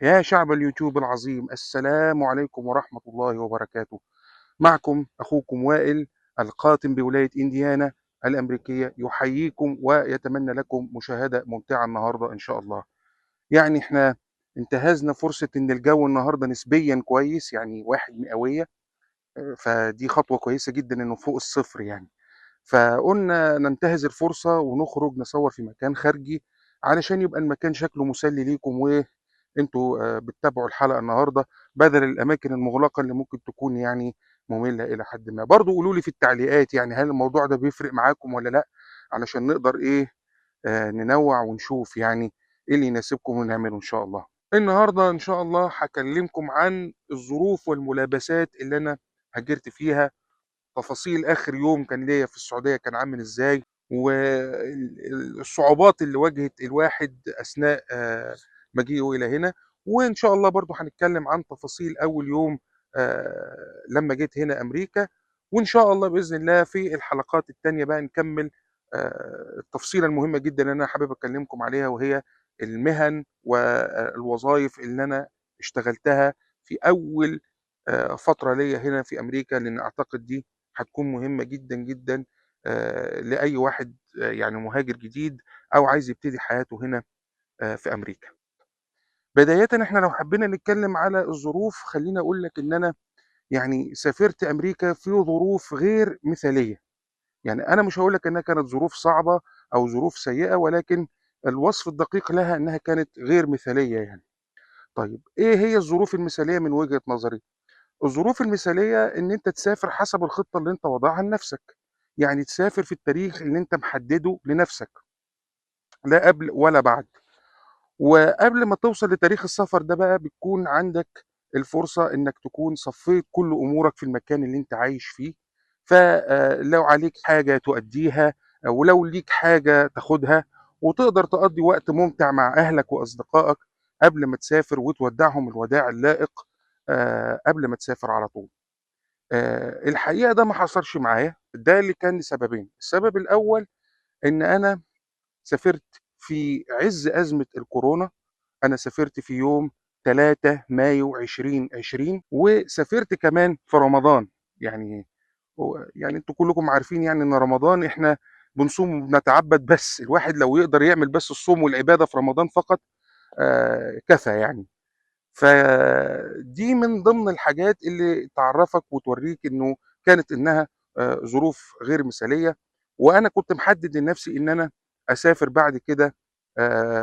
يا شعب اليوتيوب العظيم، السلام عليكم ورحمة الله وبركاته. معكم أخوكم وائل القاتم بولاية إنديانا الأمريكية، يحييكم ويتمنى لكم مشاهدة ممتعة النهاردة إن شاء الله. يعني إحنا انتهزنا فرصة إن الجو النهاردة نسبيا كويس، يعني 1 مئوية. فدي خطوة كويسة جدا إنه فوق الصفر يعني. فقلنا ننتهز الفرصة ونخرج نصور في مكان خارجي علشان يبقى المكان شكله مسلي ليكم وانتوا بتتابعوا الحلقة النهاردة، بدل الأماكن المغلقة اللي ممكن تكون يعني مملة إلى حد ما. برضو قولوا لي في التعليقات يعني هل الموضوع ده بيفرق معاكم ولا لأ، علشان نقدر إيه ننوع ونشوف يعني إيه اللي يناسبكم ونعمله إن شاء الله. النهاردة إن شاء الله هكلمكم عن الظروف والملابسات اللي أنا هاجرت فيها، تفاصيل آخر يوم كان ليّا في السعودية كان عامل إزاي، الصعوبات اللي واجهت الواحد أثناء مجيئه إلى هنا. وإن شاء الله برضه هنتكلم عن تفاصيل أول يوم لمّا جيت هنا أمريكا. وإن شاء الله بإذن الله في الحلقات التانية بقى نكمّل التفصيلة المهمة جدًا اللي أنا حابب أكلمكم عليها، وهي المهن والوظايف اللي أنا اشتغلتها في أول فترة ليّا هنا في أمريكا، لإن أعتقد دي هتكون مهمة جدًا، جدًا لأي واحد يعني مهاجر جديد أو عايز يبتدي حياته هنا في أمريكا. بدايةً إحنا لو حبينا نتكلم على الظروف، خلّيني أقول لك إن أنا يعني سافرت أمريكا في ظروف غير مثالية. يعني أنا مش هاقول لك إنها كانت ظروف صعبة أو ظروف سيئة، ولكن الوصف الدقيق لها إنها كانت غير مثالية يعني. طيب إيه هي الظروف المثالية من وجهة نظري؟ الظروف المثالية إن أنت تسافر حسب الخطة اللي أنت واضعها لنفسك، يعني تسافر في التاريخ اللي أنت محدده لنفسك، لا قبل ولا بعد. وقبل ما توصل لتاريخ السفر ده بقى بتكون عندك الفرصة إنك تكون صفيت كل أمورك في المكان اللي أنت عايش فيه. فلو عليك حاجة تؤديها، ولو ليك حاجة تاخدها، وتقدر تقضي وقت ممتع مع أهلك وأصدقائك قبل ما تسافر وتودعهم الوداع اللائق قبل ما تسافر على طول. الحقيقة ده ما حصلش معايا، ده اللي كان لسببين. السبب الأول إن أنا سافرت في عِز أزمة الكورونا. أنا سافرت في يوم 3 مايو 2020، وسافرت كمان في رمضان. يعني يعني أنتم كلكم عارفين يعني إن رمضان إحنا بنصوم وبنتعبّد، بس الواحد لو يقدر يعمل بس الصوم والعبادة في رمضان فقط كفى يعني. فدي من ضمن الحاجات اللي تعرّفك وتورّيك إنه كانت إنها ظروف غير مثالية. وأنا كنت محدد لنفسي إن أنا أسافر بعد كده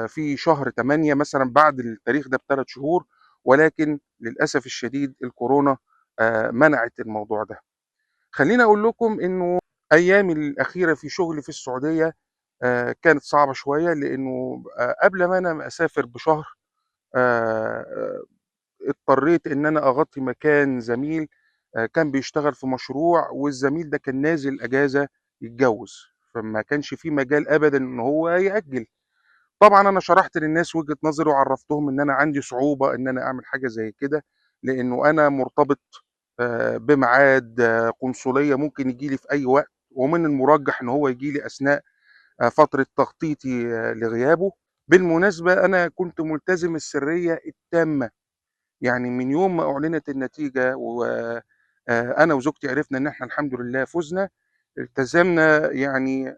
في شهر 8 مثلًا بعد التاريخ ده ب3 شهور، ولكن للأسف الشديد الكورونا منعت الموضوع ده. خلّيني أقول لكم إنه أيامي الأخيرة في شغلي في السعودية كانت صعبة شوية، لإنه قبل ما أنا أسافر بشهر آآ اضطريت إن أنا أغطي مكان زميل كان بيشتغل في مشروع، والزميل ده كان نازل أجازة يتجوّز، فما كانش في مجال أبدًا إن هو يأجّل. طبعًا أنا شرحت للناس وجهة نظري وعرّفتهم إن أنا عندي صعوبة إن أنا أعمل حاجة زي كده، لإنه أنا مرتبط بميعاد قنصلية ممكن ييجي لي في أي وقت، ومن المرجح إن هو ييجي لي أثناء فترة تخطيطي لغيابه. بالمناسبة أنا كنت ملتزم السرية التامة. يعني من يوم ما أُعلنت النتيجة أنا وزوجتي عرفنا إن إحنا الحمد لله فُزنا، التزمنا يعني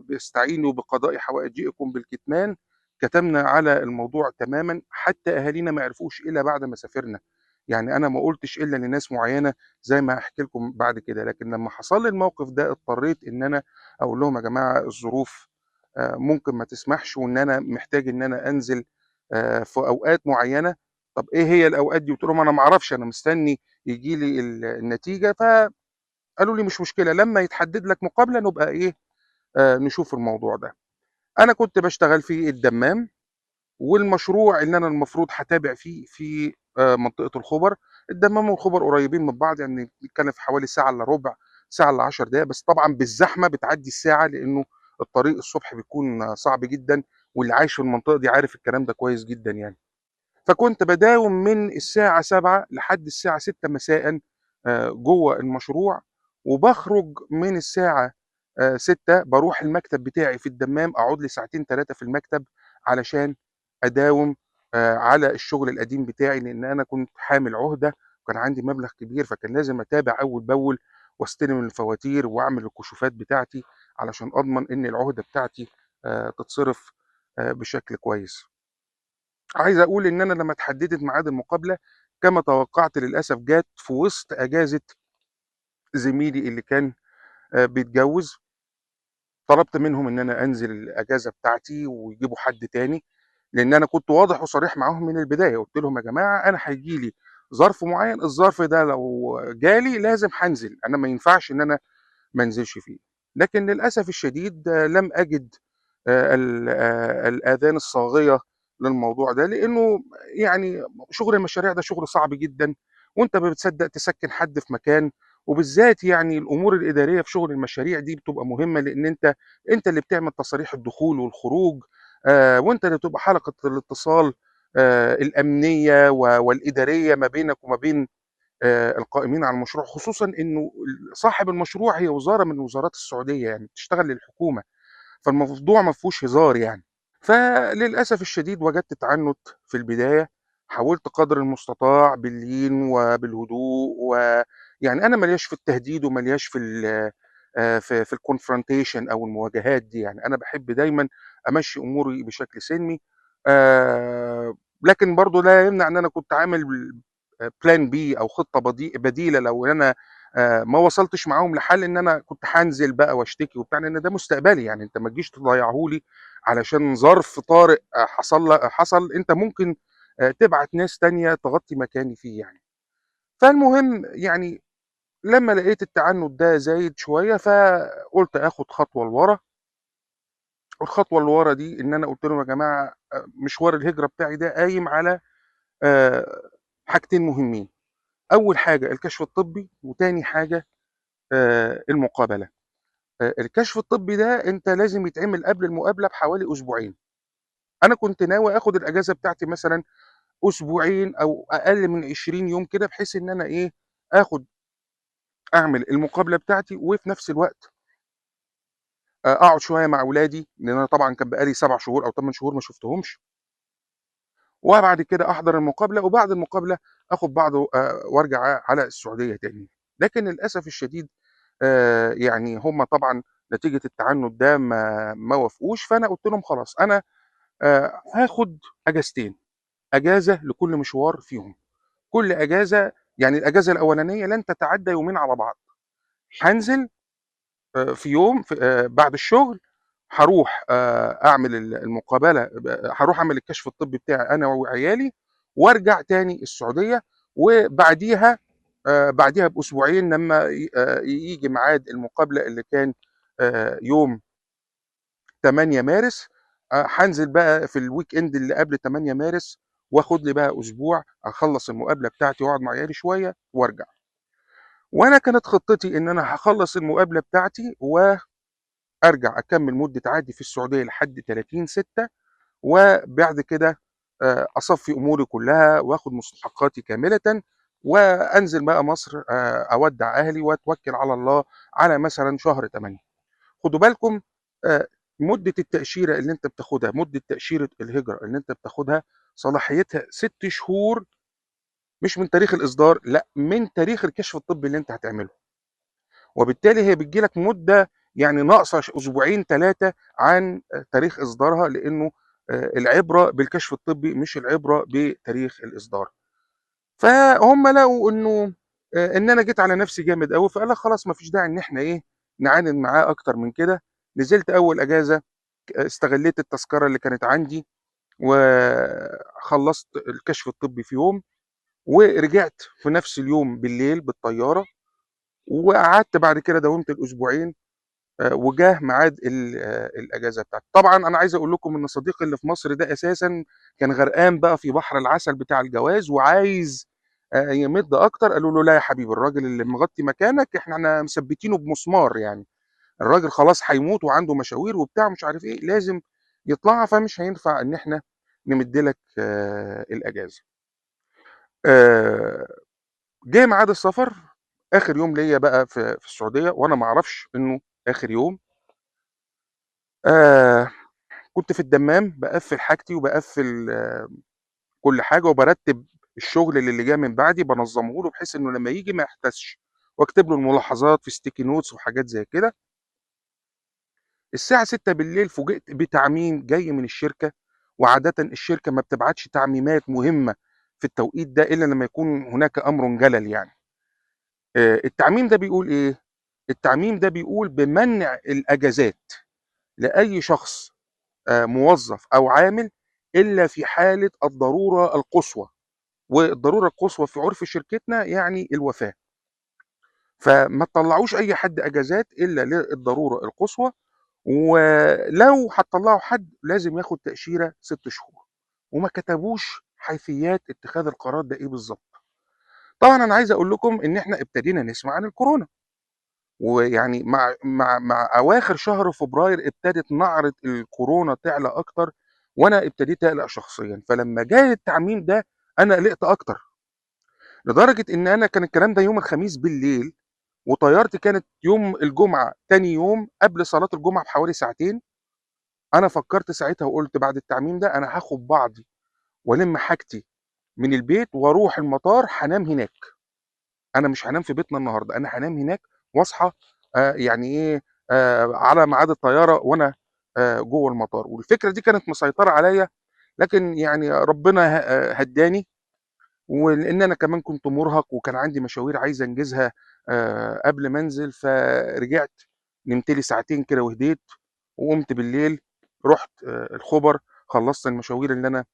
باستعينوا بقضاء حوائجكم بالكتمان. كتمنا على الموضوع تمامًا، حتى أهالينا ما عرفوش إلا بعد ما سافرنا. يعني أنا ما قُلتش إلا لناس معيّنة زي ما هاحكي لكم بعد كده، لكن لمّا حصل لي الموقف ده اضطريت إن أنا أقول لهم: "يا جماعة الظروف ممكن ما تسمحش، وإن أنا محتاج إن أنا أنزل في أوقات معيّنة." طب إيه هي الأوقات دي؟ قُلت لهم: "أنا ما أعرفش، أنا مستني ييجي لي النتيجة." فقالوا لي: "مش مشكلة، لمّا يتحدد لك مقابلة نبقى إيه، نشوف الموضوع ده." أنا كنت باشتغل في الدمام، والمشروع اللي أنا المفروض هاتابع فيه في منطقة الخُبَر. الدمام والخُبَر قريبين من بعض، يعني بنتكلم في حوالي ساعة إلا ربع، ساعة إلا 10 دقايق، بس طبعًا بالزحمة بتعدّي الساعة، لإنه الطريق الصبح بيكون صعب جدًا، واللي عايش في المنطقة دي عارف الكلام ده كويس جدًا يعني. فكنت باداوم من الساعة 07:00 لحد الساعة 18:00 مساءً جوّه المشروع، وباخرج من الساعة 18:00 باروح المكتب بتاعي في الدمام، أقعد لي ساعتين 3 في المكتب علشان أداوم على الشغل القديم بتاعي، لإن أنا كنت حامل عُهدة وكان عندي مبلغ كبير، فكان لازم أتابع أول بأول واستلم الفواتير وأعمل الكشوفات بتاعتي علشان أضمن إن العُهدة بتاعتي تتصرف بشكل كويس. عايز أقول إن أنا لمّا اتحددت ميعاد المقابلة كما توقعت للأسف جات في وسط أجازة زميلي اللي كان بيتجوّز. طلبت منهم إن أنا أنزل الأجازة بتاعتي ويجيبوا حد تاني، لإن أنا كنت واضح وصريح معاهم من البداية، قُلت لهم: "يا جماعة أنا هييجي لي ظرف معيّن، الظرف ده لو جالي لازم هانزل، أنا ما ينفعش إن أنا ما انزلش فيه." لكن للأسف الشديد لم أجد الآذان الصاغية للموضوع ده، لإنه يعني شغل المشاريع ده شغل صعب جدًا، وأنت ما بتصدّق تسكّن حد في مكان، وبالذات يعني الأمور الإدارية في شغل المشاريع دي بتبقى مهمة، لإن أنت اللي بتعمل تصاريح الدخول والخروج، وأنت اللي بتبقى حلقة الاتصال الأمنية والإدارية ما بينك وما بين القائمين على المشروع، خصوصًا إنه صاحب المشروع هي وزارة من وزارات السعودية، يعني بتشتغل للحكومة، فالموضوع ما فيهوش هزار يعني. فللأسف الشديد وجدت تعنُّت في البداية، حاولت قدر المستطاع باللين وبالهدوء، ويعني أنا ما لياش في التهديد وما لياش في ال في الconfrontation أو المواجهات دي يعني، أنا باحب دايمًا أمشّي أموري بشكل سلمي، لكن برضه لا يمنع إن أنا كنت عامل plan B أو خطة بديلة لو أنا ما وصلتش معاهم لحل، إن أنا كنت هانزل بقى واشتكي وبتاع، لإن ده مستقبلي، يعني أنت ما تجيش تضيّعه لي علشان ظرف طارئ حصل، أنت ممكن تبعت ناس تانية تغطي مكاني فيه يعني. فالمهم يعني لمّا لقيت التعنُّت ده زايد شوية، فقُلت آخُد خطوة لورا، والخطوة اللي ورا دي إن أنا قُلت لهم: "يا جماعة مشوار الهجرة بتاعي ده قايم على آآ حاجتين مهمين، أول حاجة الكشف الطبّي، وتاني حاجة المقابلة." الكشف الطبّي ده أنت لازم يتعمل قبل المقابلة بحوالي أسبوعين. أنا كنت ناوي آخُد الأجازة بتاعتي مثلًا أسبوعين أو أقل من 20 يوم كده، بحيث إن أنا إيه، آخُد أعمل المقابلة بتاعتي وفي نفس الوقت أقعد شوية مع ولادي، لإن أنا طبعًا كان بقى لي 7 شهور أو 8 شهور ما شُفتهمش، وبعد كده أحضر المقابلة، وبعد المقابلة آخُد بعض وأرجع على السعودية تاني. لكن للأسف الشديد يعني هم طبعًا نتيجة التعنُّت ده ما وافقوش، فأنا قُلت لهم خلاص أنا هاخد أجازتين، أجازة لكل مشوار فيهم، كل أجازة يعني الأجازة الأولانية لن تتعدى يومين على بعض، هانزل في يوم بعد الشغل هاروح أعمل المقابلة هاروح أعمل الكشف الطبّي بتاعي أنا وعيالي، وأرجع تاني السعودية، وبعديها بعديها بأسبوعين لمّا ييجي ميعاد المقابلة اللي كان يوم 8 مارس، هانزل بقى في الweekend اللي قبل 8 مارس، وآخد لي بقى أسبوع أخلّص المقابلة بتاعتي وأقعد مع عيالي شوية وأرجع. وأنا كانت خطتي إن أنا هاخلّص المقابلة بتاعتي أرجع أكمّل مدة عقدي في السعودية لحد 30/6، وبعد كده أصفّي أموري كلّها وآخُد مستحقاتي كاملةً، وأنزل بقى مصر أودّع أهلي وأتوكّل على الله على مثلًا شهر 8. خدوا بالكم آآ مدة التأشيرة اللي أنت بتاخدها، مدة تأشيرة الهجرة اللي أنت بتاخدها صلاحيتها 6 شهور، مش من تاريخ الإصدار، لأ، من تاريخ الكشف الطبّي اللي أنت هتعمله. وبالتالي هي بتيجي لك مدة يعني ناقصة أسبوعين 3 عن تاريخ إصدارها، لإنه العبرة بالكشف الطبي مش العبرة بتاريخ الإصدار. فهُم لقوا إنه إن أنا جيت على نفسي جامد أوي، فقال لك خلاص ما فيش داعي إن إحنا إيه، نعاند معاه أكتر من كده. نزلت أول أجازة استغليت التذكرة اللي كانت عندي، وخلّصت الكشف الطبي في يوم، ورجعت في نفس اليوم بالليل بالطيارة، وقعدت بعد كده داومت الأسبوعين وجاه ميعاد الأجازة بتاعتي. طبعًا أنا عايز أقول لكم إن صديقي اللي في مصر ده أساسًا كان غرقان بقى في بحر العسل بتاع الجواز وعايز يمِد أكتر، قالوا له: "لا يا حبيبي الراجل اللي مغطي مكانك إحنا مثبّتينه بمسمار يعني، الراجل خلاص هيموت وعنده مشاوير وبتاع ومش عارف إيه، لازم يطلعها فمش هينفع إن إحنا نمِد لك الأجازة." آآ جه ميعاد السفر، آخر يوم ليّا بقى في السعودية وأنا ما أعرفش إنه آخر يوم. آآ كنت في الدمام باقفّل حاجتي وباقفّل كل حاجة، وبارتّب الشغل اللي جاي من بعدي بانظّمه له بحيث إنه لمّا ييجي ما يحتاسش، واكتب له الملاحظات في sticky notes وحاجات زي كده. الساعة 18:00 فوجئت بتعميم جاي من الشركة، وعادةً الشركة ما بتبعتش تعميمات مهمة في التوقيت ده إلا لمّا يكون هناك أمر جلل يعني. التعميم ده بيقول إيه؟ التعميم ده بيقول بمنع الأجازات لأي شخص موظف أو عامل إلا في حالة الضرورة القصوى، والضرورة القصوى في عُرف شركتنا يعني الوفاة. فما تطلّعوش أي حد أجازات إلا للضرورة القصوى، ولو هتطلّعوا حد لازم ياخد تأشيرة 6 شهور، وما كتبوش حيثيات اتخاذ القرار ده إيه بالضبط. طبعًا أنا عايز أقول لكم إن إحنا ابتدينا نسمع عن الكورونا، ويعني مع أواخر شهر فبراير ابتدت نعرة الكورونا تعلى أكتر، وأنا ابتديت أقلق شخصيًا، فلمّا جه التعميم ده أنا قلقت أكتر، لدرجة إن أنا كان الكلام ده يوم الخميس بالليل، وطيارتي كانت يوم الجمعة تاني يوم قبل صلاة الجمعة بحوالي ساعتين. أنا فكّرت ساعتها وقُلت بعد التعميم ده أنا هاخد بعضي وألِم حاجتي من البيت وأروح المطار هانام هناك، أنا مش هانام في بيتنا النهارده، أنا هانام هناك وأصحى يعني إيه، على ميعاد الطيارة وأنا جوّه المطار، والفكرة دي كانت مسيطرة عليَّ، لكن يعني ربنا هدّاني، ولإن أنا كمان كنت مُرهق وكان عندي مشاوير عايز أنجزها قبل ما أنزل، فرجعت نمت لي ساعتين كده وهديت، وقُمت بالليل رُحت الخُبَر، خلّصت المشاوير اللي أنا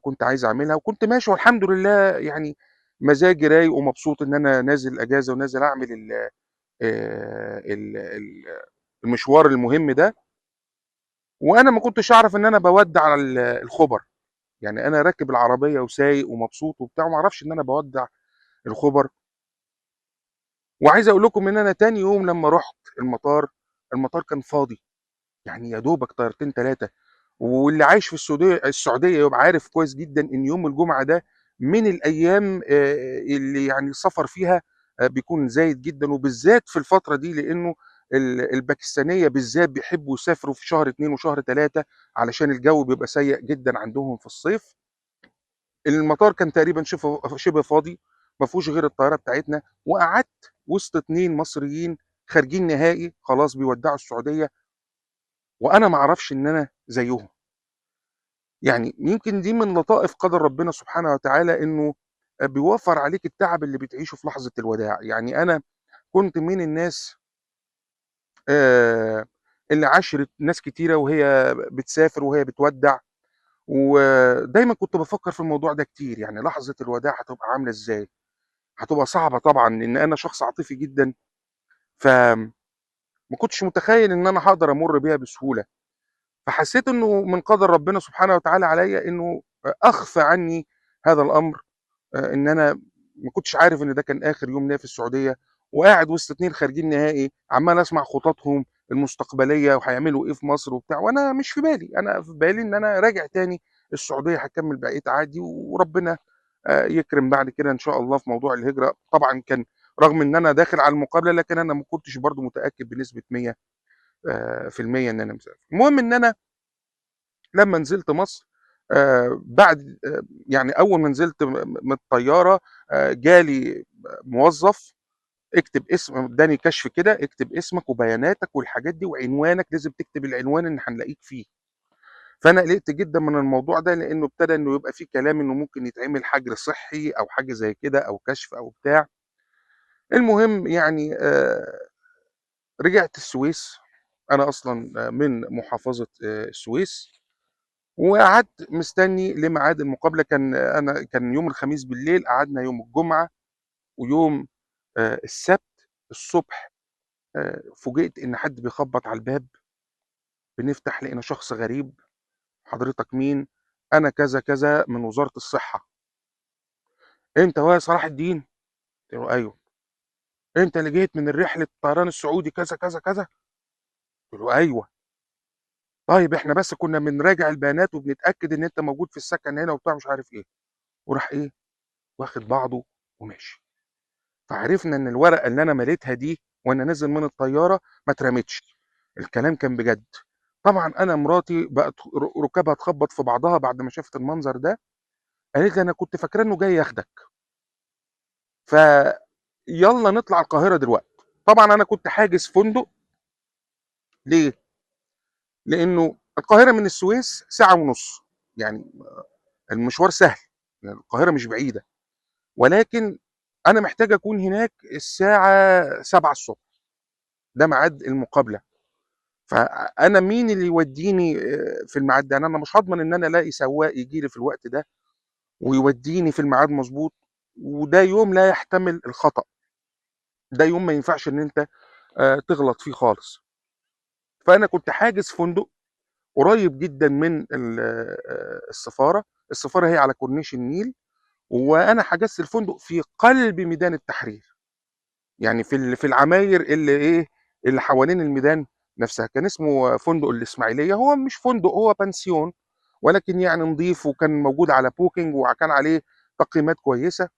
كنت عايز أعملها، وكنت ماشي والحمد لله يعني مزاجي رايق ومبسوط إن أنا نازل أجازة ونازل أعمل ال المشوار المهم ده، وأنا ما كنتش أعرف إن أنا باودّع الخُبَر، يعني أنا راكب العربية وسايق ومبسوط وبتاع وما أعرفش إن أنا باودّع الخُبَر. وعايز أقول لكم إن أنا تاني يوم لمّا رُحت المطار، المطار كان فاضي، يعني يا دوبك طيارتين 3. واللي عايش في السعودية يبقى عارف كويس جدًا إن يوم الجمعة ده من الأيام اللي يعني السفر فيها بيكون زايد جدًا، وبالذات في الفترة دي لإنه الباكستانية بالذات بيحبّوا يسافروا في شهر 2 وشهر 3 علشان الجو بيبقى سيء جدًا عندهم في الصيف. المطار كان تقريبًا شِبه فاضي، ما فيهوش غير الطيارة بتاعتنا، وقعدت وسط 2 مصريين خارجين نهائي خلاص بيودّعوا السعودية، وأنا ما أعرفش إن أنا زيّهم. يعني يمكن دي من لطائف قدر ربنا سبحانه وتعالى إنه بيوفّر عليك التعب اللي بتعيشه في لحظة الوداع. يعني أنا كنت من الناس آآ اللي عاشرت ناس كتيرة وهي بتسافر وهي بتودّع، ودايمًا كنت بافكّر في الموضوع ده كتير، يعني لحظة الوداع هتبقى عاملة إزاي؟ هتبقى صعبة طبعًا، لإن أنا شخص عاطفي جدًا، ما كنتش متخيّل إن أنا هاقدر أمُر بيها بسهولة. فحسّيت إنه من قدر ربنا سبحانه وتعالى عليّا إنه أخفى عنّي هذا الأمر، إن أنا ما كنتش عارف إن ده كان آخر يوم ليّا في السعودية، وقاعد وسط 2 خارجين نهائي، عمّال أسمع خططهم المستقبلية وهيعملوا إيه في مصر وبتاع، وأنا مش في بالي، أنا في بالي إن أنا راجع تاني السعودية هاكمّل بقية عادي، وربنا يكرم بعد كده إن شاء الله في موضوع الهجرة. طبعًا كان رغم إن أنا داخل على المقابلة، لكن أنا ما كنتش برضه متأكد بنسبة 100 في المِيّة إن أنا مسافر. المهم إن أنا لمّا نزلت مصر بعد يعني أول ما نزلت من الطيارة جالي موظف اكتب ادّاني كشف كده، اكتب اسمك وبياناتك والحاجات دي وعنوانك، لازم تكتب العنوان اللي هنلاقيك فيه. فأنا قلقت جدًا من الموضوع ده لإنه ابتدى إنه يبقى في كلام إنه ممكن يتعمل حجر صحي أو حاجة زي كده أو كشف أو بتاع. المهم يعني رجعت السويس، أنا أصلًا من محافظة السويس. وقعدت مستني لميعاد المقابلة، كان يوم الخميس بالليل، قعدنا يوم الجمعة ويوم السبت الصبح فوجئت إن حد بيخبط على الباب، بنفتح لقينا شخص غريب، "حضرتك مين؟" "أنا كذا، كذا من وزارة الصحة." "أنت وائل صلاح الدين؟" قُلت له: "أيوه." "أنت اللي جيت من الرحلة الطيران السعودي كذا، كذا، كذا؟" قُلت له: "أيوه." "طيب إحنا بس كنا بنراجع البيانات وبنتأكد إن أنت موجود في السكن هنا." وبتاع مش عارف إيه، وراح إيه، واخد بعضه وماشي. فعرفنا إن الورقة اللي أنا مليتها دي وأنا نازل من الطيارة ما اترمتش، الكلام كان بجد. طبعًا أنا مراتي بقت ركابها تخبط في بعضها بعد ما شافت المنظر ده، قالت لي: "أنا كنت فاكراه إنه جاي ياخدك، فيالّا نطلع القاهرة دلوقتي." طبعًا أنا كنت حاجز فندق. ليه؟ لإنه القاهرة من السويس ساعة ونُص، يعني المشوار سهل، يعني القاهرة مش بعيدة، ولكن أنا محتاج أكون هناك الساعة 7:00 ده ميعاد المقابلة. فأنا مين اللي يودّيني في الميعاد ده؟ أنا مش هاضمن إن أنا ألاقي سواق ييجي لي في الوقت ده ويودّيني في الميعاد مضبوط، وده يوم لا يحتمل الخطأ، ده يوم ما ينفعش إن أنت تغلط فيه خالص. فأنا كنت حاجز فندق قريب جدًا من السفارة. السفارة هي على كورنيش النيل، وأنا حجزت الفندق في قلب ميدان التحرير، يعني في العماير اللي إيه، اللي حوالين الميدان نفسها. كان اسمه فندق الإسماعيلية، هو مش فندق، هو بانسيون، ولكن يعني نضيف وكان موجود على booking وكان عليه تقييمات كويسة.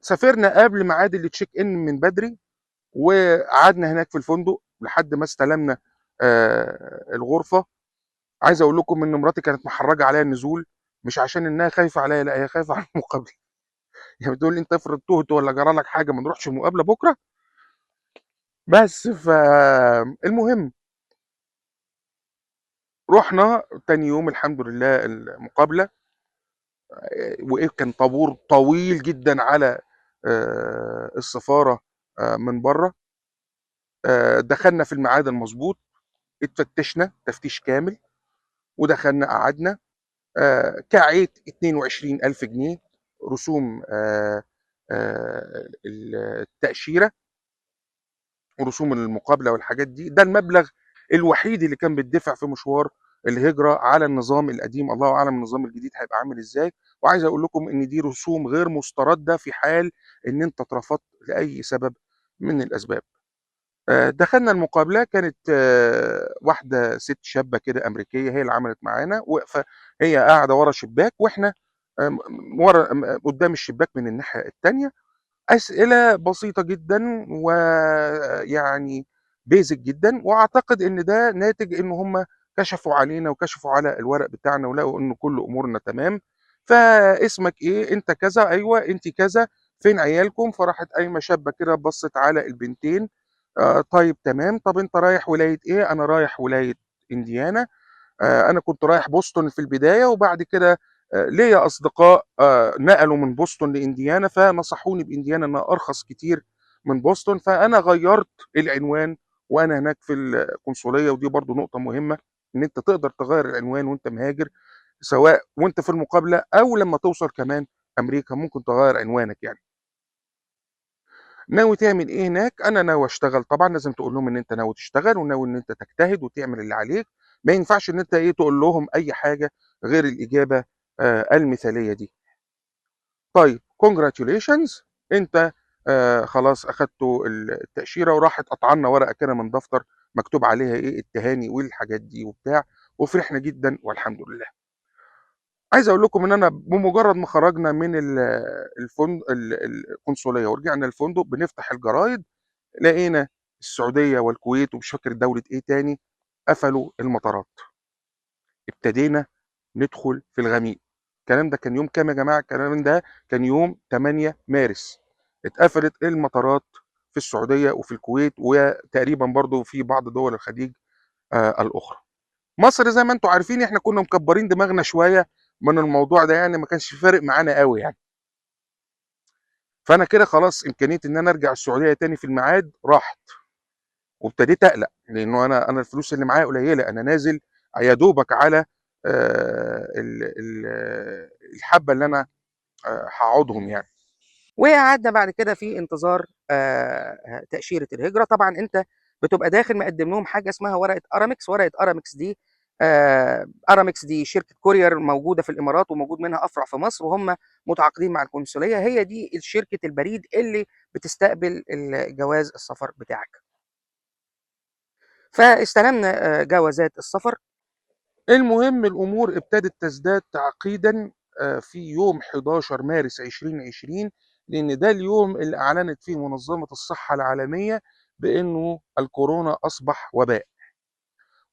فسافرنا قبل ميعاد الcheck in من بدري، وقعدنا هناك في الفندق لحد ما استلمنا الغرفة. عايز أقول لكم إن مراتي كانت محرّجة عليّا النزول، مش عشان إنها خايفة عليّا، لأ هي خايفة على المقابلة. هي بتقول لي: "أنت افرض تُهت والّا جرى لك حاجة ما نروحش المقابلة بُكرة؟" بس المهم رُحنا تاني يوم الحمد لله المقابلة. وإيه، كان طابور طويل جدًا على السفارة من برّه. دخلنا في الميعاد المضبوط، اتفتشنا تفتيش كامل، ودخلنا قعدنا. كعيت 22,000 جنيه رسوم التأشيرة ورسوم المقابلة والحاجات دي. ده المبلغ الوحيد اللي كان بيتدفع في مشوار الهجرة على النظام القديم. الله أعلم النظام الجديد هيبقى عامل إزاي. وعايز أقول لكم إن دي رسوم غير مستردة في حال إن أنت اترفضت لأي سبب من الأسباب. دخلنا المقابلة، كانت واحدة ست شابة كده أمريكية هي اللي عملت معانا، واقفة هي قاعدة ورا شباك وإحنا ورا قدّام الشباك من الناحية التانية. أسئلة بسيطة جدًا ويعني basic جدًا، وأعتقد إن ده ناتج إن هم كشفوا علينا وكشفوا على الورق بتاعنا ولقوا إن كل أمورنا تمام. فاسمك إيه؟ أنت كذا، أيوه، أنتِ كذا، فين عيالكم؟ فراحت قايمة شابة كده بصّت على البنتين. طيب تمام، طب أنت رايح ولاية إيه؟ أنا رايح ولاية إنديانا. أنا كنت رايح بوسطن في البداية، وبعد كده ليّا أصدقاء نقلوا من بوسطن لإنديانا، فنصحوني بإنديانا إنها أرخص كتير من بوسطن. فأنا غيّرت العنوان وأنا هناك في القنصلية، ودي برضه نقطة مهمة، إن أنت تقدر تغيّر العنوان وأنت مهاجر، سواء وأنت في المقابلة أو لمّا توصل كمان أمريكا ممكن تغيّر عنوانك يعني. ناوي تعمل إيه هناك؟ أنا ناوي أشتغل طبعًا. لازم تقول لهم إن أنت ناوي تشتغل وناوي إن أنت تجتهد وتعمل اللي عليك. ما ينفعش إن أنت إيه، تقول لهم أي حاجة غير الإجابة المثالية دي. طيب congratulations، أنت خلاص أخدتوا التأشيرة، وراحت قاطعة لنا ورقة كده من دفتر مكتوب عليها إيه، التهاني والحاجات دي وبتاع، وفرحنا جدًا والحمد لله. عايز أقول لكم إن أنا بمجرد ما خرجنا من القنصلية ورجعنا الفندق بنفتح الجرايد، لقينا السعودية والكويت ومش فاكر دولة إيه تاني قفلوا المطارات. ابتدينا ندخل في الغميق. الكلام ده كان يوم كام يا جماعة؟ الكلام ده كان يوم 8 مارس. اتقفلت المطارات في السعودية وفي الكويت وتقريبًا برضه في بعض دول الخليج الأخرى. مصر زي ما أنتم عارفين إحنا كنا مكبّرين دماغنا شوية من الموضوع ده، يعني ما كانش فارق معانا أوي يعني. فأنا كده خلاص إمكانية إن أنا أرجع السعودية تاني في الميعاد راحت. وابتديت أقلق، لإنه أنا الفلوس اللي معايا قليلة، أنا نازل يا دوبك على ال ال الحبّة اللي أنا هاقعدهم يعني. وقعدنا بعد كده في انتظار تأشيرة الهجرة. طبعًا أنت بتبقى داخل مقدّم لهم حاجة اسمها ورقة أرامكس. ورقة أرامكس دي أرامكس دي شركة courier موجودة في الإمارات وموجود منها أفرع في مصر، وهم متعاقدين مع القنصلية. هي دي شركة البريد اللي بتستقبل جواز السفر بتاعك. فاستلمنا جوازات السفر. المهم الأمور ابتدت تزداد تعقيدًا في يوم 11 مارس 2020، لإن ده اليوم اللي أعلنت فيه منظمة الصحة العالمية بإنه الكورونا أصبح وباء.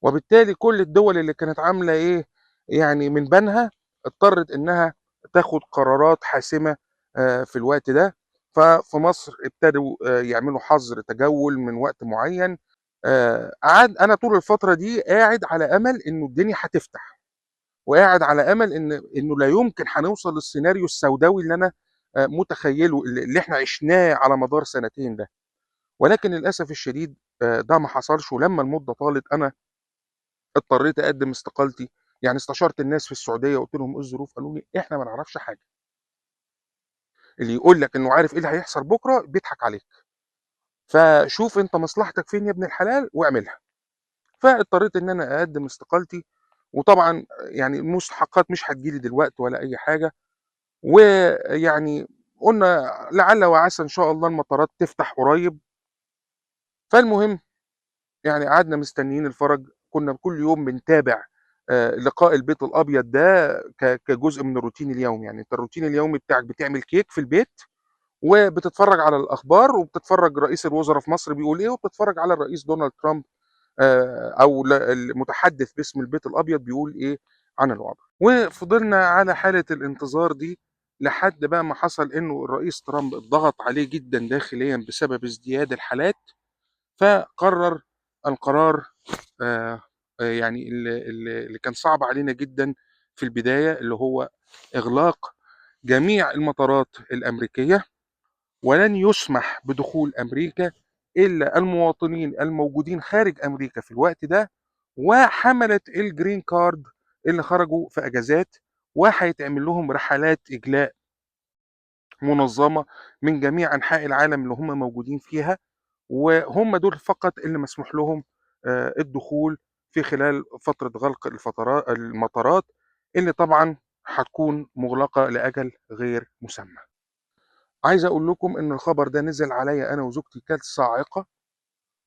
وبالتالي كل الدول اللي كانت عاملة إيه، يعني من بينها اضطرت إنها تاخد قرارات حاسمة في الوقت ده. ففي مصر ابتدوا يعملوا حظر تجول من وقت معين. أنا طول الفترة دي قاعد على أمل إنه الدنيا هتفتح، وقاعد على أمل إنه لا يمكن هنوصل للسيناريو السوداوي اللي أنا متخيله، اللي إحنا عشناه على مدار سنتين ده. ولكن للأسف الشديد ده ما حصلش، ولمّا المدة طالت أنا اضطريت أقدّم استقالتي. يعني استشرت الناس في السعودية وقُلت لهم إيه الظروف، قالوا لي: "إحنا ما نعرفش حاجة، اللي يقول لك إنه عارف إيه اللي هيحصل بُكرة بيضحك عليك، فشوف أنت مصلحتك فين يا ابن الحلال واعملها." فاضطريت إن أنا أقدّم استقالتي، وطبعًا يعني المستحقات مش هتيجي لي دلوقتي ولا أي حاجة. ويعني قُلنا لعل وعسى إن شاء الله المطارات تفتح قريب. فالمهم يعني قعدنا مستنيين الفرج، كنا كل يوم بنتابع لقاء البيت الأبيض ده كجزء من الروتين اليومي. يعني أنت الروتين اليومي بتاعك بتعمل كيك في البيت، وبتتفرج على الأخبار، وبتتفرج رئيس الوزراء في مصر بيقول إيه، وبتتفرج على الرئيس دونالد ترامب أو المتحدث باسم البيت الأبيض بيقول إيه عن الوضع. وفضلنا على حالة الانتظار دي لحد بقى ما حصل إنه الرئيس ترامب اتضغط عليه جدًا داخليًا بسبب ازدياد الحالات، فقرر القرار يعني اللي كان صعب علينا جدًا في البداية، اللي هو إغلاق جميع المطارات الأمريكية، ولن يُسمح بدخول أمريكا إلا المواطنين الموجودين خارج أمريكا في الوقت ده، وحملة الgreen card اللي خرجوا في أجازات، وهيتعمل لهم رحلات إجلاء منظمة من جميع أنحاء العالم اللي هم موجودين فيها. وهم دول فقط اللي مسموح لهم الدخول في خلال فترة غلق المطارات، اللي طبعًا هتكون مُغلقة لأجل غير مسمى. عايز أقول لكم إن الخبر ده نزل عليّا أنا وزوجتي كالصاعقة،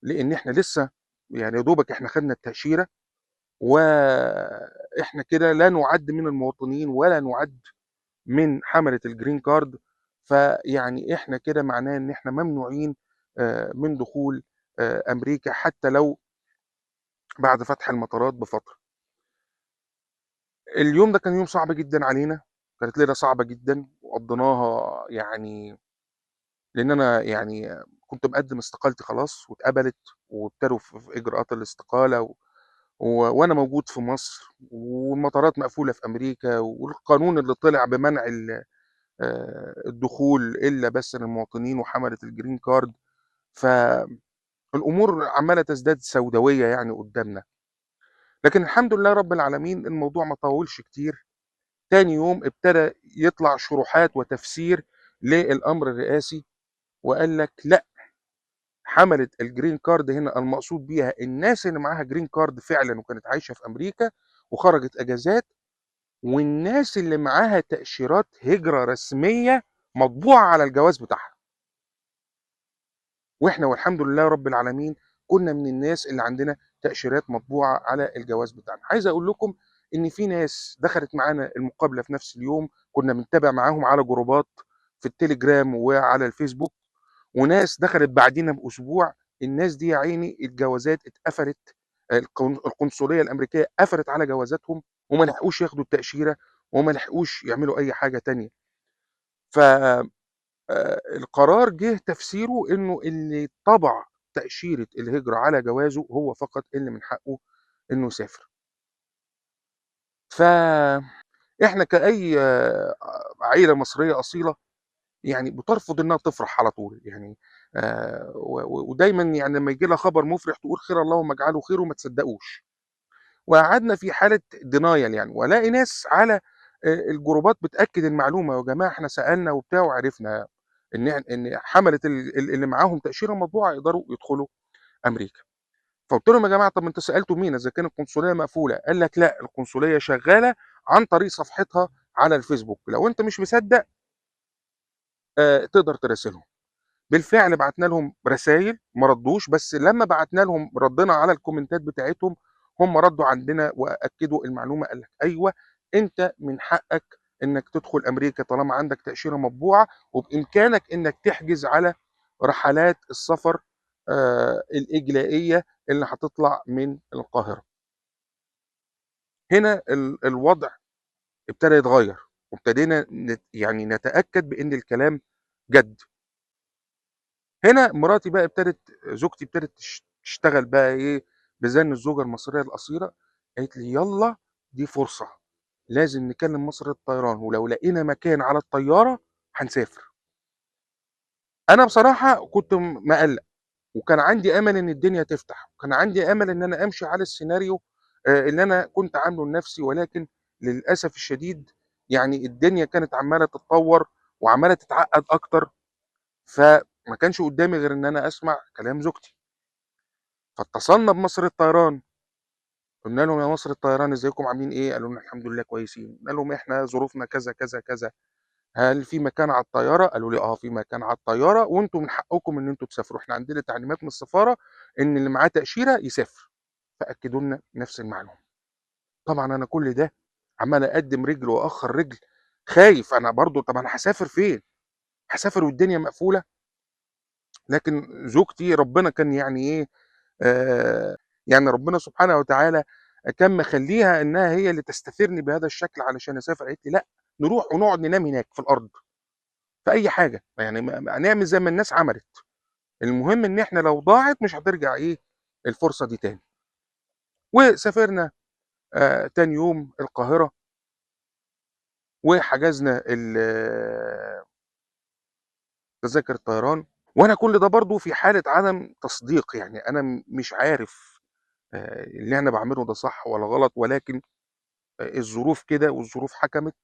لإن إحنا لسه يعني يا دوبك إحنا خدنا التأشيرة، وإحنا كده لا نُعَد من المواطنين ولا نُعَد من حملة الgreen card. فيعني إحنا كده معناه إن إحنا ممنوعين من دخول أمريكا حتى لو بعد فتح المطارات بفترة. اليوم ده كان يوم صعب جدًا علينا، كانت ليلة صعبة جدًا وقضيناها يعني، لإن أنا يعني كنت مقدّم استقالتي خلاص واتقبلت، وابتدوا في إجراءات الاستقالة وأنا موجود في مصر، والمطارات مقفولة في أمريكا، والقانون اللي طلع بمنع الدخول إلا بس للمواطنين وحملة الgreen card. فالأمور عمّالة تزداد سوداوية يعني قدّامنا. لكن الحمد لله رب العالمين الموضوع ما طوّلش كتير. تاني يوم ابتدى يطلع شروحات وتفسير للأمر الرئاسي، وقال لك لأ، حملة الgreen card هنا المقصود بيها الناس اللي معاها green card فعلًا وكانت عايشة في أمريكا وخرجت أجازات، والناس اللي معاها تأشيرات هجرة رسمية مطبوعة على الجواز بتاعها. وإحنا والحمد لله رب العالمين كنا من الناس اللي عندنا تأشيرات مطبوعة على الجواز بتاعنا. عايز أقول لكم إن في ناس دخلت معانا المقابلة في نفس اليوم، كنا بنتابع معاهم على جروبات في التليجرام وعلى الفيسبوك، وناس دخلت بعدينا بأسبوع. الناس دي يا عيني الجوازات اتقفلت، القنصلية الأمريكية قفلت على جوازاتهم، وما لحقوش ياخدوا التأشيرة، وما لحقوش يعملوا أي حاجة تانية. ف القرار جه تفسيره إنه اللي طبع تأشيرة الهجرة على جوازه هو فقط اللي من حقه إنه يسافر. فإحنا كأي عيلة مصرية أصيلة يعني بترفض إنها تفرح على طول. يعني ودايمًا يعني لمّا ييجي لها خبر مفرح تقول خير اللهم اجعله خير وما تصدقوش. وقعدنا في حالة denial يعني، والاقي ناس على الجروبات بتأكد المعلومة، "يا جماعة إحنا سألنا وبتاع وعرفنا إن حملة اللي معاهم تأشيرة مطبوعة يقدروا يدخلوا أمريكا." فقُلت لهم: "يا جماعة طَب أنتم سألتوا مين إذا كانت القنصلية مقفولة؟" قال لك: "لأ، القنصلية شغالة عن طريق صفحتها على الفيسبوك، لو أنت مش مصدق تقدر تراسلهم." بالفعل بعتنا لهم رسايل ما ردوش، بس لمّا بعتنا لهم ردّينا على الكومنتات بتاعتهم، هم ردّوا عندنا وأكدوا المعلومة. قال لك: "أيوه، أنت من حقك إنك تدخل أمريكا طالما عندك تأشيرة مطبوعة، وبإمكانك إنك تحجز على رحلات السفر الإجلائية اللي هتطلع من القاهرة." هنا الوضع ابتدى يتغيّر، وابتدينا يعني نتأكد بإن الكلام جَد. هنا مراتي بقى زوجتي ابتدت تشتغل بقى إيه، بزَنّ الزوجة المصرية الأصيلة، قالت لي: "يالّا دي فرصة، لازم نكلم مصر للطيران ولو لقينا مكان على الطيارة هنسافر." أنا بصراحة كنت مقلّق، وكان عندي أمل إن الدنيا تفتح، وكان عندي أمل إن أنا أمشي على السيناريو اللي أنا كنت عامله لنفسي، ولكن للأسف الشديد يعني الدنيا كانت عمّالة تتطوّر وعمّالة تتعقّد أكتر، فما كانش قدّامي غير إن أنا أسمع كلام زوجتي. فاتصلنا بمصر للطيران، قُلنا لهم: "يا مصر للطيران إزيكم عاملين إيه؟" قالوا لنا: "الحمد لله كويسين." قُلنا لهم: "إحنا ظروفنا كذا، كذا، كذا، هل في مكان على الطيارة؟" قالوا لي: "آه، في مكان على الطيارة وأنتم من حقكم إن أنتم تسافروا، إحنا عندنا تعليمات من السفارة إن اللي معاه تأشيرة يسافر." فأكدوا لنا نفس المعلومة. طبعًا أنا كل ده عمّال أقدّم رجل وأأخّر رجل، خايف أنا برضه طَب أنا هاسافر فين؟ هاسافر والدنيا مقفولة؟ لكن زوجتي ربنا كان يعني إيه، يعني ربنا سبحانه وتعالى كان مخلّيها إنها هي اللي تستثيرني بهذا الشكل علشان أسافر، قالت لي: "لأ، نروح ونقعد ننام هناك في الأرض، في أي حاجة، يعني نعمل زي ما الناس عملت، المهم إن إحنا لو ضاعت مش هترجع إيه، الفرصة دي تاني." وسافرنا تاني يوم القاهرة وحجزنا تذاكر الطيران، وأنا كل ده برضه في حالة عدم تصديق، يعني أنا مش عارف اللي أنا باعمله ده صح والّا غلط، ولكن الظروف كده والظروف حكمت،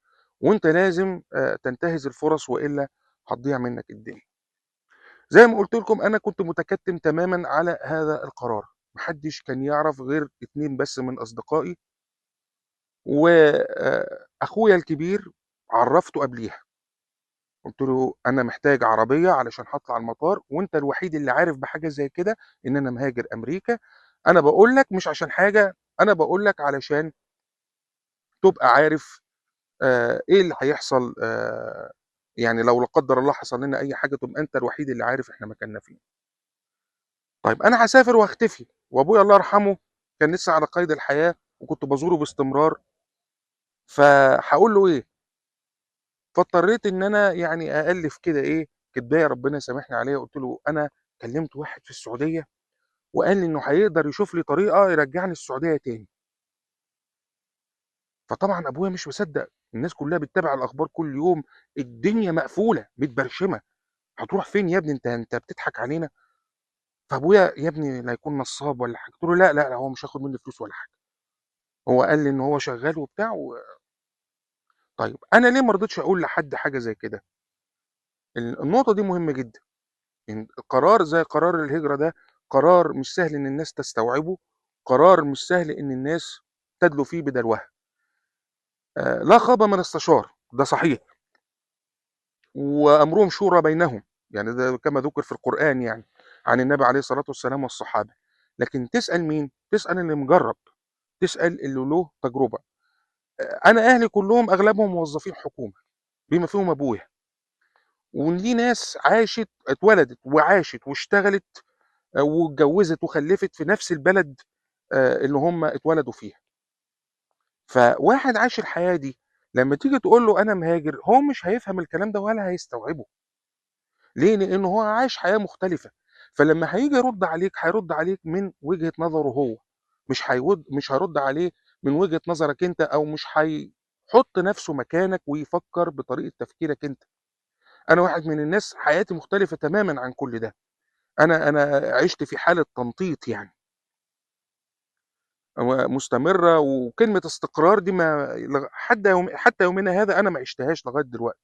وأنت لازم تنتهز الفُرَص وإلا هتضيع منّك الدنيا. زي ما قُلت لكم أنا كنت متكتّم تمامًا على هذا القرار، ما حدّش كان يعرف غير 2 بس من أصدقائي، أخويا الكبير عرّفته قبليها، قُلت له: "أنا محتاج عربية علشان هاطلع المطار وأنت الوحيد اللي عارف بحاجة زي كده إن أنا مهاجر أمريكا، أنا باقول لك مش عشان حاجة، أنا باقول لك علشان تبقى عارف إيه اللي هيحصل يعني لو لا قدّر الله حصل لنا أي حاجة تبقى أنت الوحيد اللي عارف إحنا مكاننا فين." طيب أنا هاسافر وهاختفي، وأبويا الله يرحمه كان لسه على قيد الحياة وكنت بازوره باستمرار، فهاقول له إيه؟ فاضطريت إن أنا يعني أألِّف كده إيه، كدباية ربنا يسامحني عليها، قُلت له: "أنا كلّمت واحد في السعودية وقال لي إنه هيقدر يشوف لي طريقة يرجّعني السعودية تاني." فطبعًا أبويا مش مصدّق، الناس كلّها بتتابع الأخبار كل يوم، الدنيا مقفولة، متبرشمة. هتروح فين يا ابني أنت بتضحك علينا؟ فأبويا يا ابني لا يكون نصّاب والّا حاجة، قُلت له: "لأ، لأ، لأ، هو مش هياخد منّي فلوس ولا حاجة." هو قال لي إن هو شغّال وبتاع طيب أنا ليه ما رضيتش أقول لحد حاجة زي كده؟ النقطة دي مهمة جدًا، إن قرار زي قرار الهجرة ده قرار مش سهل إن الناس تستوعبه، قرار مش سهل إن الناس تدلو فيه بدلوها، لا خاب من استشار، ده صحيح، وأمرهم شورى بينهم، يعني ده كما ذُكر في القرآن يعني عن النبي عليه الصلاة والسلام والصحابة، لكن تسأل مين؟ تسأل اللي مجرّب. تسأل اللي له تجربة. أنا أهلي كلّهم أغلبهم موظفين حكومة، بما فيهم أبويا، وليه ناس اتولدت وعاشت واشتغلت واتجوّزت وخلّفت في نفس البلد اللي هم اتولدوا فيها. فواحد عاش الحياة دي، لمّا تيجي تقول له أنا مهاجر، هو مش هيفهم الكلام ده ولا هيستوعبه. ليه؟ لإن هو عاش حياة مختلفة، فلمّا هييجي يرُد عليك، هيرُد عليك من وجهة نظره هو، مش هيرُد عليه من وجهة نظرك أنت، أو مش هيحُط نَفْسه مكانك ويفكّر بطريقة تفكيرك أنت. أنا واحد من الناس حياتي مختلفة تمامًا عن كل ده، أنا عِشت في حالة تنطيط يعني مستمرة، وكلمة استقرار دي ما حتى يومنا هذا أنا ما عِشتهاش لغاية دلوقتي.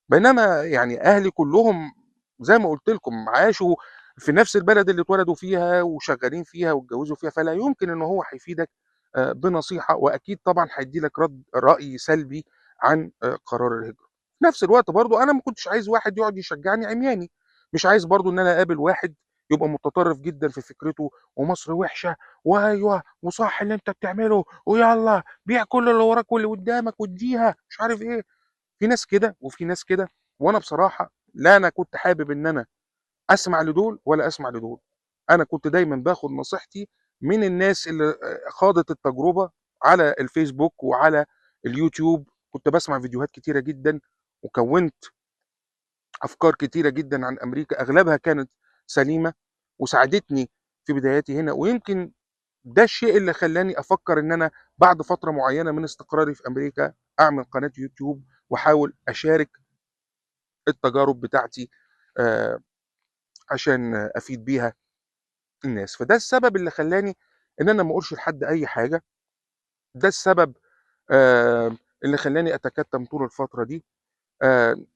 بينما يعني أهلي كلّهم زي ما قُلت لكم عاشوا في نفس البلد اللي اتولدوا فيها وشغّالين فيها واتجوّزوا فيها، فلا يمكن إن هو هيفيدك بنصيحة، وأكيد طبعًا هيدّي لك رأي سلبي عن قرار الهجرة. في نفس الوقت برضه أنا ما كنتش عايز واحد يقعد يشجّعني عمياني، مش عايز برضه إن أنا أقابل واحد يبقى متطرف جدًا في فكرته ومصر وِحشة وأيوه وصح اللي أنت بتعمله ويالّا بيع كل اللي وراك واللي قدّامك وادّيها مش عارف إيه. في ناس كده وفي ناس كده، وأنا بصراحة لا أنا كنت حابب إن أنا أسمع لدول ولا أسمع لدول، أنا كنت دايمًا باخد نصيحتي من الناس اللي خاضت التجربة على الفيسبوك وعلى اليوتيوب، كنت باسمع فيديوهات كتيرة جدًا، وكوّنت أفكار كتيرة جدًا عن أمريكا، أغلبها كانت سليمة وساعدتني في بداياتي هنا، ويمكن ده الشيء اللي خلّاني أفكّر إن أنا بعد فترة معيّنة من استقراري في أمريكا أعمل قناة يوتيوب وأحاول أشارك التجارب بتاعتي آآ عشان أفيد بيها الناس. فده السبب اللي خلّاني إن أنا ما أقولش لحد أي حاجة، ده السبب اللي خلّاني أتكتّم طول الفترة دي.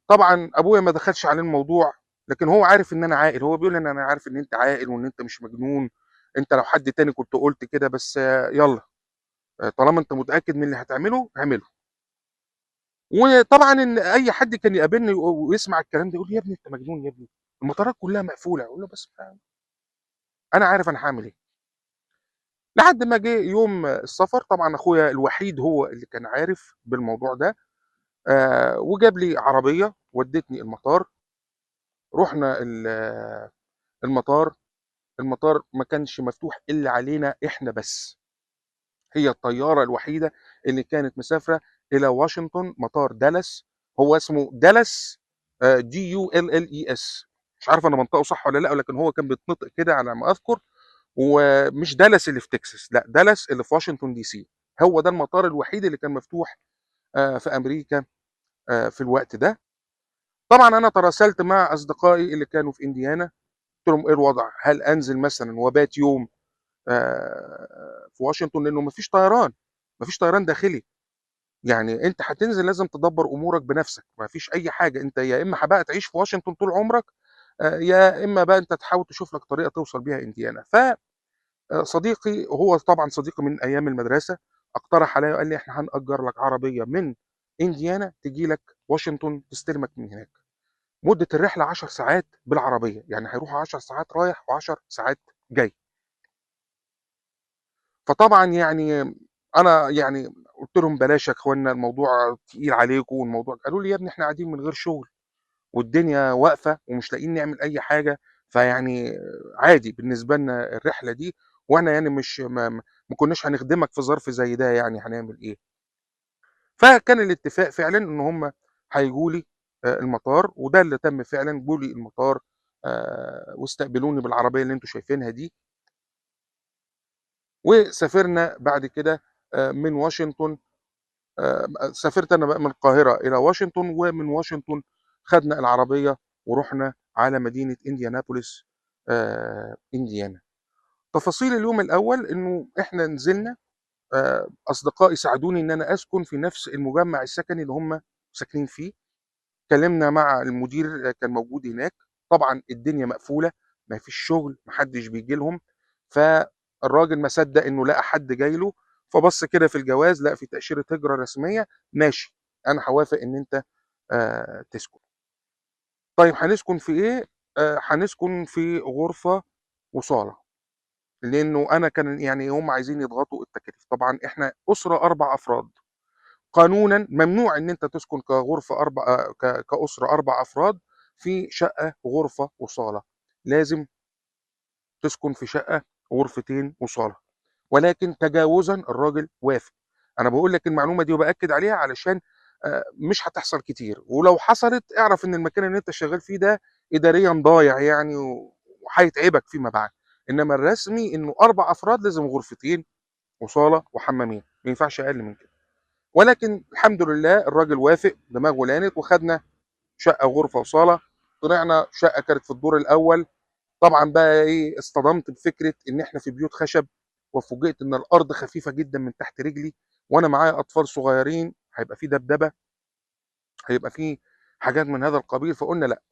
طبعًا أبويا ما دخلش عليه الموضوع، لكن هو عارف إن أنا عاقل، هو بيقول لي: "أنا عارف إن أنت عاقل وإن أنت مش مجنون، أنت لو حد تاني كنت قُلت كده بس يالّا طالما أنت متأكد من اللي هتعمله، اعمله." وطبعًا إن أي حد كان يقابلني ويسمع الكلام ده يقول لي: "يا ابني أنت مجنون يا ابني، المطارات كلّها مقفولة." أقول له: "بس أنا عارف أنا هاعمل إيه." لحد ما جه يوم السفر، طبعًا أخويا الوحيد هو اللي كان عارف بالموضوع ده، وجاب لي عربية ودّتني المطار، رُحنا المطار، المطار ما كانش مفتوح إلا علينا إحنا بس، هي الطيارة الوحيدة اللي كانت مسافرة إلى واشنطن، مطار دالاس، هو اسمه دالاس DULLES، مش عارف أنا بانطقه صح والّا لأ، ولكن هو كان بيتنطق كده على ما أذكر، ومش دالاس اللي في تكساس، لأ دالاس اللي في واشنطن DC، هو ده المطار الوحيد اللي كان مفتوح في أمريكا في الوقت ده. طبعًا أنا تراسلت مع أصدقائي اللي كانوا في إنديانا، قُلت لهم: "إيه الوضع؟ هل أنزل مثلًا وأبات يوم في واشنطن؟" لإنه ما فيش طيران داخلي، يعني أنت هتنزل لازم تدبّر أمورك بنفسك، ما فيش أي حاجة، أنت يا إمّا بقى تعيش في واشنطن طول عمرك، يا إمّا بقى أنت تحاول تشوف لك طريقة توصل بيها إنديانا. صديقي وهو طبعًا صديقي من أيام المدرسة، اقترح عليَّ وقال لي: "إحنا هنأجّر لك عربية من إنديانا تيجي لك واشنطن تستلمك من هناك." مدة الرحلة 10 ساعات بالعربية، يعني هيروحوا 10 ساعات رايح و10 ساعات جاي. فطبعًا يعني أنا يعني قُلت لهم: "بلاش يا أخوانا الموضوع تقيل عليكم والموضوع" قالوا لي: "يا ابني إحنا قاعدين من غير شغل والدنيا واقفة ومش لاقيين نعمل أي حاجة، فيعني عادي بالنسبة لنا الرحلة دي، وإحنا يعني مش ما كناش هنخدمك في ظرف زي ده يعني هنعمل إيه؟" فكان الاتفاق فعلًا إن هم هييجوا لي المطار، وده اللي تم فعلًا، جُه لي المطار واستقبلوني بالعربية اللي أنتم شايفينها دي، وسافرنا بعد كده من واشنطن، سافرت أنا بقى من القاهرة إلى واشنطن، ومن واشنطن خدنا العربية ورُحنا على مدينة إنديانابوليس إنديانا. تفاصيل اليوم الأول إنه إحنا نزلنا، أصدقائي ساعدوني إن أنا أسكن في نفس المجمّع السكني اللي هم ساكنين فيه. اتكلمنا مع المدير كان موجود هناك، طبعًا الدنيا مقفولة، ما فيش شغل، ما حدش بييجي لهم، فالراجل ما صدّق إنه لقى حد جاي له، فبَص كده في الجواز لقى في تأشيرة هجرة رسمية، ماشي، أنا هاوافق إن أنت تسكن. طيب هنسكن في إيه؟ هنسكن في غرفة وصالة، لإنه أنا كان يعني هم عايزين يضغطوا التكاليف، طبعًا إحنا أسرة 4 أفراد. قانونًا ممنوع إن أنت تسكن كغرفة كأسرة 4 أفراد في شقة غرفة وصالة، لازم تسكن في شقة غرفتين وصالة، ولكن تجاوزًا الراجل وافق. أنا باقول لك المعلومة دي وبأكد عليها علشان مش هتحصل كتير، ولو حصلت اعرف إن المكان اللي أنت شغال فيه ده إداريًا ضايع يعني وهيتعبك فيما بعد، إنما الرسمي إنه 4 أفراد لازم غرفتين وصالة وحمامين، ما ينفعش أقل من كده. ولكن الحمد لله الراجل وافق، دماغه لانت وخدنا شقة وغرفة وصالة. طلعنا شقة كانت في الدور الأول، طبعًا بقى إيه، اصطدمت بفكرة إن إحنا في بيوت خشب، وفوجئت إن الأرض خفيفة جدًا من تحت رجلي، وأنا معايا أطفال صغيرين، هيبقى في دبدبة، هيبقى في حاجات من هذا القبيل، فقُلنا لأ،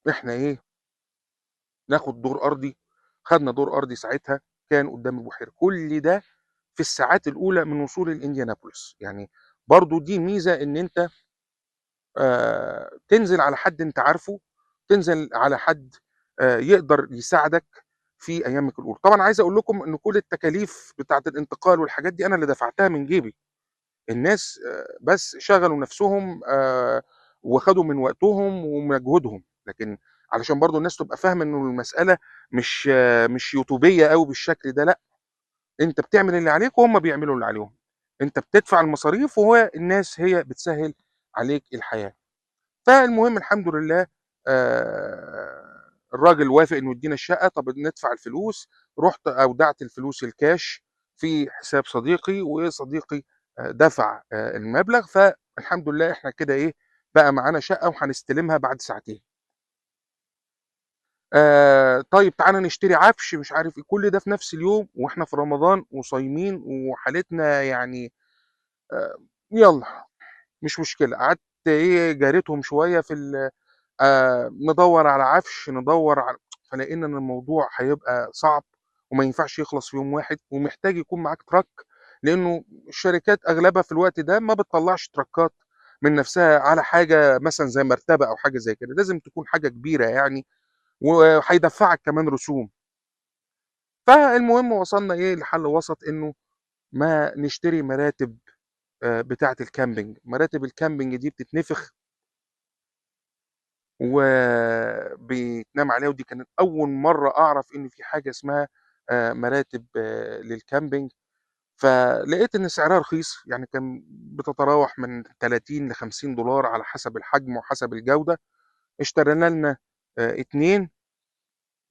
إحنا إيه، ناخد دور أرضي. خدنا دور أرضي ساعتها كان قدّام البحيرة، كل ده في الساعات الأولى من وصولي لإنديانابوليس، يعني برضه دي ميزة إن أنت تنزل على حد أنت عارفه، تنزل على حد يقدر يساعدك في أيامك الأولى. طبعًا عايز أقول لكم إن كل التكاليف بتاعة الانتقال والحاجات دي أنا اللي دفعتها من جيبي، الناس بس شغلوا نفسهم وخدوا من وقتهم ومجهودهم، لكن علشان برضه الناس تبقى فاهمة إنه المسألة مش يوتوبية أوي بالشكل ده، لأ، أنت بتعمل اللي عليك وهُم بيعملوا اللي عليهم. أنت بتدفع المصاريف وهو الناس هي بتسهّل عليك الحياة. فالمهم الحمد لله الراجل وافق إنه يدّينا الشقة، طَب ندفع الفلوس، رُحت أودعت الفلوس الكاش في حساب صديقي، وصديقي دفع المبلغ، فالحمد لله إحنا كده إيه، بقى معانا شقة وهنستلمها بعد ساعتين. طيب تعالَ نشتري عفش مش عارف إيه، كل ده في نفس اليوم وإحنا في رمضان وصايمين وحالتنا يعني يالّا مش مشكلة، قعدت إيه جاريتهم شوية في ندوّر على عفش، ندوّر على فلقينا إن الموضوع هيبقى صعب وما ينفعش يخلص في يوم واحد، ومحتاج يكون معاك تراك، لإنه الشركات أغلبها في الوقت ده ما بتطلّعش تراكات من نفسها على حاجة مثلًا زي مرتبة أو حاجة زي كده، لازم تكون حاجة كبيرة يعني، وهيدفّعك كمان رسوم. فالمهم وصلنا إيه لحل وسط إنه ما نشتري مراتب بتاعة الcamping، مراتب الcamping دي بتتنفخ وبتنام عليها، ودي كانت أول مرّة أعرف إن في حاجة اسمها مراتب للcamping، فلقيت إن سعرها رخيص، يعني كان بتتراوح من 30 ل$50 على حسب الحجم وحسب الجودة، اشترينا لنا 2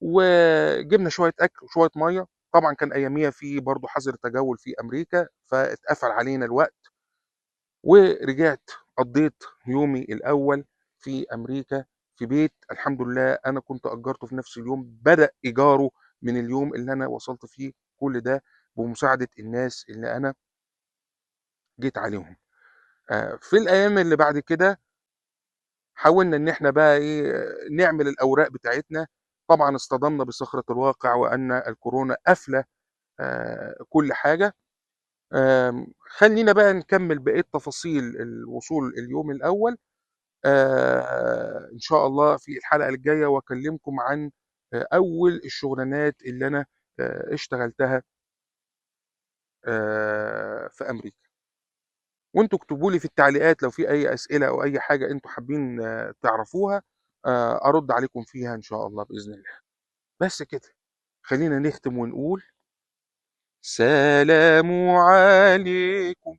وجِبنا شوية أكل وشوية مَيّة، طبعًا كان أياميها في برضه حظر تجوّل في أمريكا، فاتقفل علينا الوقت. ورجعت قضّيت يومي الأول في أمريكا في بيت الحمد لله أنا كنت أجّرته في نفس اليوم، بدأ إيجاره من اليوم اللي أنا وصلت فيه، كل ده بمساعدة الناس اللي أنا جيت عليهم. في الأيام اللي بعد كده حاولنا إن إحنا بقى إيه، نعمل الأوراق بتاعتنا، طبعًا اصطدمنا بصخرة الواقع وأن الكورونا قافلة كل حاجة. خلّينا بقى نكمّل بقية تفاصيل الوصول اليوم الأول إن شاء الله في الحلقة الجاية وأكلمكم عن أول الشغلانات اللي أنا اشتغلتها في أمريكا، وأنتم اكتبوا لي في التعليقات لو في أي أسئلة أو أي حاجة أنتم حابين تعرفوها أرُد عليكم فيها إن شاء الله بإذن الله. بس كده، خلّينا نختم ونقول سلام عليكم.